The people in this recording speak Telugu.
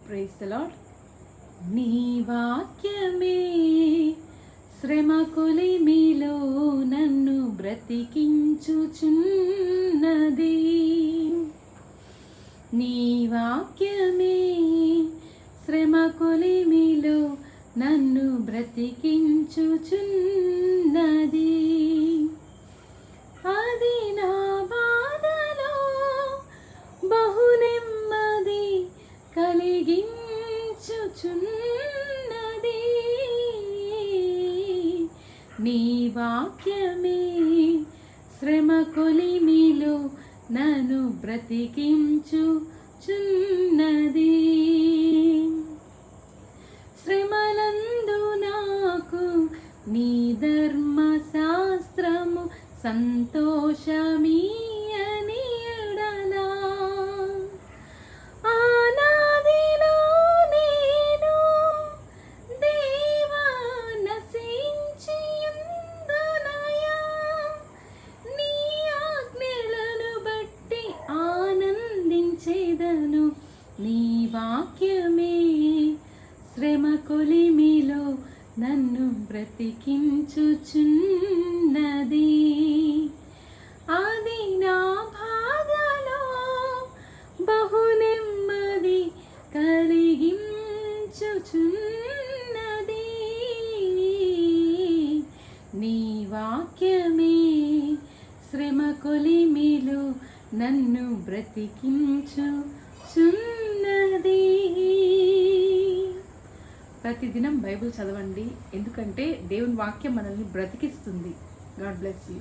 Praise the lord. నీ వాక్యమే శ్రమ కొలిమిలో నన్ను బ్రతికించుచున్నది. నీ వాక్యమే శ్రమ కొలిమిలో నన్ను బ్రతికించుచున్నది. అది నా బాధలో బహు నెమ్మది కలిగించుచున్నది. నీ వాక్యమే శ్రమ కొలిమిలో నన్ను బ్రతికించుచున్నది. శ్రమలందు నాకు నీ ధర్మశాస్త్రము సంతోషమీయని ఎడలా ఆనాదిలో నేను దేవా నశించియుందునయా. నీ ఆజ్ఞలను బట్టి ఆనందించేదను. నీ వాక్యమే శ్రమ కొలిమిలో నన్ను బ్రతికించుచున్నది. అది నా బాధలో బహు నెమ్మది కలిగించుచున్నది. నీ వాక్యమే శ్రమ కొలిమిలో నన్ను బ్రతికించుచున్నది. ప్రతిదినం బైబిల్ చదవండి, ఎందుకంటే దేవుని వాక్యం మనల్ని బ్రతికిస్తుంది. God bless you.